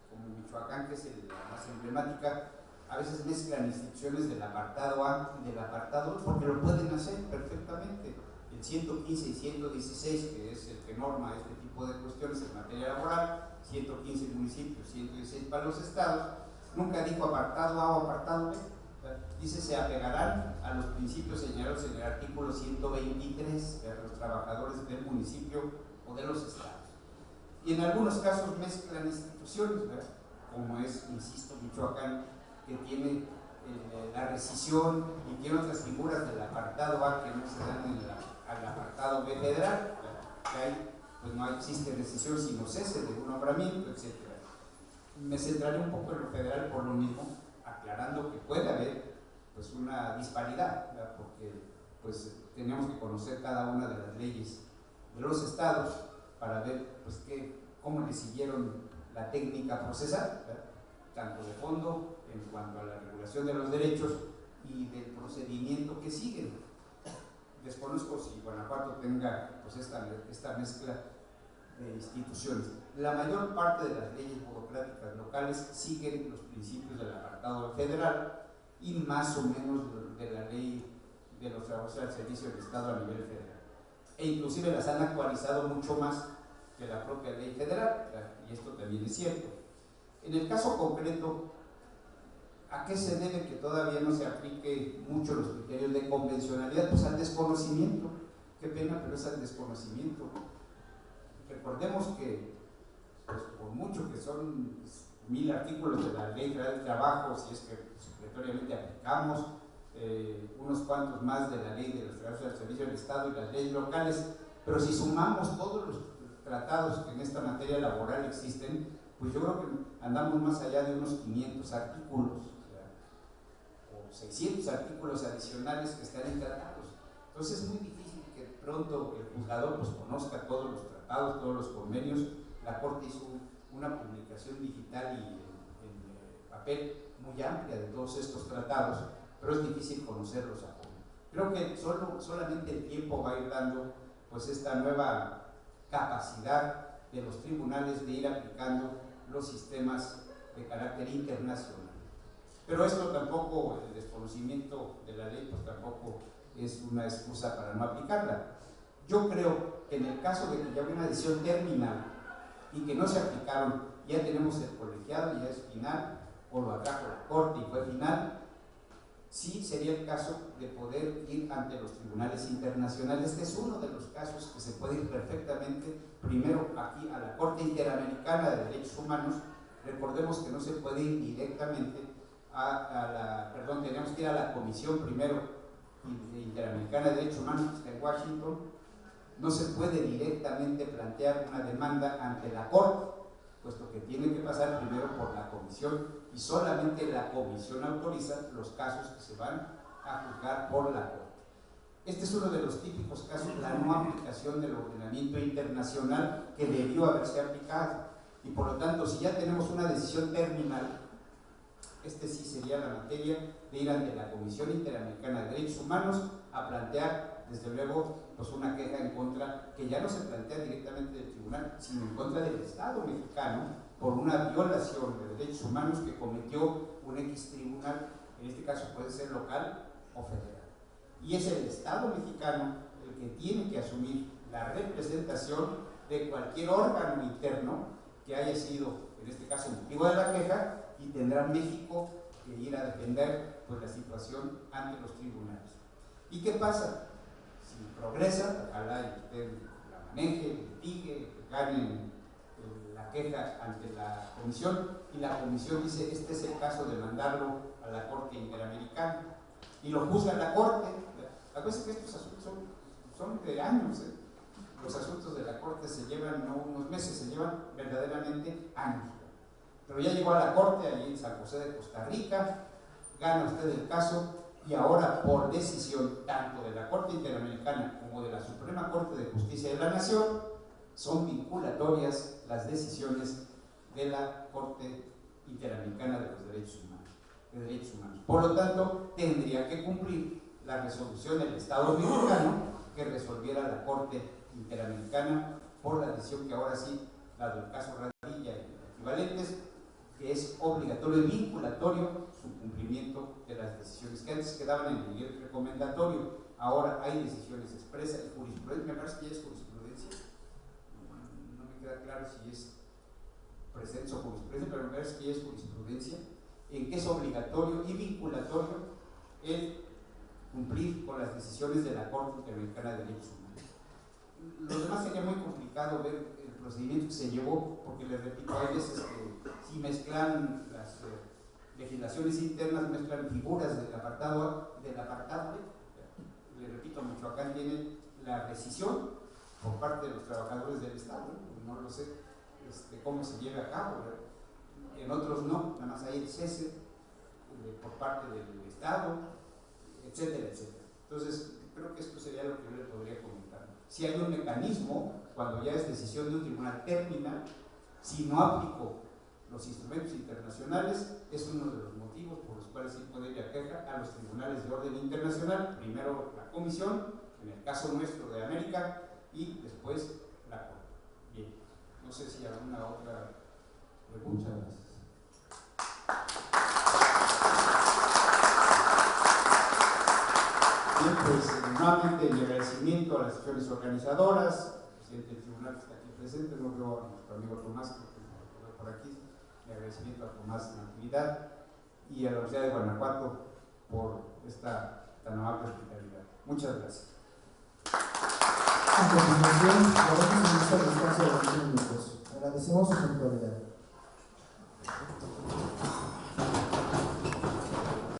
como Michoacán, que es la más emblemática, a veces mezclan instituciones del apartado A y del apartado B, porque lo pueden hacer perfectamente. El 115 y 116, que es el que norma este tipo de cuestiones en materia laboral, 115 municipios, 116 para los estados, nunca dijo apartado A o apartado B. dice se apegarán a los principios señalados en el artículo 123 de los trabajadores del municipio o de los estados. Y en algunos casos mezclan instituciones, ¿verdad? Como es, insisto, Michoacán, que tiene la rescisión y tiene otras figuras del apartado A que no se dan en al apartado B federal, ¿verdad? Que ahí pues no existe rescisión sino cese de un nombramiento, etc. Me centraré un poco en lo federal por lo mismo, aclarando que puede haber pues una disparidad, ¿verdad? Porque pues tenemos que conocer cada una de las leyes de los estados para ver pues cómo le siguieron la técnica procesal, ¿verdad? Tanto de fondo en cuanto a la regulación de los derechos y del procedimiento que siguen. Desconozco si Guanajuato tenga pues esta mezcla de instituciones. La mayor parte de las leyes burocráticas locales siguen los principios del apartado federal y más o menos de la ley de los trabajadores al servicio del Estado a nivel federal. E inclusive las han actualizado mucho más que la propia ley federal, y esto también es cierto. En el caso concreto, ¿a qué se debe que todavía no se aplique mucho los criterios de convencionalidad? Pues al desconocimiento. Qué pena, pero es al desconocimiento. Recordemos que, pues, por mucho que son 1000 artículos de la Ley Federal del Trabajo, si es que supletoriamente aplicamos unos cuantos más de la Ley de los Trabajadores al Servicio del Estado y las leyes locales, pero si sumamos todos los tratados que en esta materia laboral existen, pues yo creo que andamos más allá de unos 500 artículos, o 600 artículos adicionales que están en tratados. Entonces es muy difícil que pronto el juzgador pues conozca todos los tratados, todos los convenios. La Corte hizo una publicación digital y en papel muy amplia de todos estos tratados, pero es difícil conocerlos a fondo. Creo que solamente el tiempo va a ir dando pues esta nueva capacidad de los tribunales de ir aplicando los sistemas de carácter internacional. Pero esto tampoco, el desconocimiento de la ley, pues tampoco es una excusa para no aplicarla. Yo creo que en el caso de que ya hubiera una decisión terminal y que no se aplicaron, ya tenemos el colegiado, ya es final, o lo atrajo la Corte y fue final, sí sería el caso de poder ir ante los tribunales internacionales. Este es uno de los casos que se puede ir perfectamente, primero aquí a la Corte Interamericana de Derechos Humanos. Recordemos que no se puede ir directamente tenemos que ir a la Comisión primero Interamericana de Derechos Humanos, que está en Washington. No se puede directamente plantear una demanda ante la Corte, puesto que tiene que pasar primero por la Comisión, y solamente la Comisión autoriza los casos que se van a juzgar por la Corte. Este es uno de los típicos casos de la no aplicación del ordenamiento internacional que debió haberse aplicado, y por lo tanto, si ya tenemos una decisión terminal, este sí sería la materia de ir ante la Comisión Interamericana de Derechos Humanos a plantear, desde luego, pues una queja en contra, que ya no se plantea directamente del tribunal, sino en contra del Estado mexicano por una violación de derechos humanos que cometió un X tribunal, en este caso puede ser local o federal. Y es el Estado mexicano el que tiene que asumir la representación de cualquier órgano interno que haya sido, en este caso, motivo de la queja, y tendrá México que ir a defender pues, la situación ante los tribunales. ¿Y qué pasa? Si progresa, ojalá y usted la maneje, litigue, gane la queja ante la comisión, y la comisión dice, este es el caso de mandarlo a la Corte Interamericana, y lo juzga la Corte. Acuérdense que estos asuntos son de años, ¿eh? Los asuntos de la Corte se llevan no unos meses, se llevan verdaderamente años. Pero ya llegó a la Corte, allí en San José de Costa Rica, gana usted el caso, y ahora por decisión tanto de la Corte Interamericana como de la Suprema Corte de Justicia de la Nación, son vinculatorias las decisiones de la Corte Interamericana de los Derechos Humanos. Por lo tanto, tendría que cumplir la resolución del Estado mexicano que resolviera la Corte Interamericana por la decisión que ahora sí, dado el caso Radilla y equivalentes, que es obligatorio y vinculatorio su cumplimiento de las decisiones que antes quedaban en el nivel recomendatorio. Ahora hay decisiones expresas y jurisprudencia. Me parece que ya es jurisprudencia, no me queda claro si es presencia o jurisprudencia, pero me parece que ya es jurisprudencia, en que es obligatorio y vinculatorio el cumplir con las decisiones de la Corte Interamericana de Derechos Humanos. Lo demás sería muy complicado ver el procedimiento que se llevó, porque les repito, hay veces que si mezclan las legislaciones internas, mezclan figuras del apartado B. Le repito, Michoacán tiene la decisión por parte de los trabajadores del Estado, no lo sé cómo se lleva a cabo, en otros no, nada más hay el cese por parte del Estado, etcétera, etcétera. Entonces, creo que esto sería lo que yo le podría comentar. Si hay un mecanismo, cuando ya es decisión de un tribunal termina, si no aplico los instrumentos internacionales, es uno de los motivos por los cuales sí puede ir a queja a los tribunales de orden internacional, primero la Comisión, en el caso nuestro de América, y después la Corte. Bien, no sé si hay alguna otra pregunta. Bien, pues nuevamente mi agradecimiento a las sesiones organizadoras, al presidente del tribunal que está aquí presente, no veo a nuestro amigo Tomás, porque lo veo por aquí, mi agradecimiento a Tomás Natividad y a la Universidad de Guanajuato por esta tan amable hospitalidad. Muchas gracias. A continuación, daremos un descanso de 20 minutos. Agradecemos su puntualidad.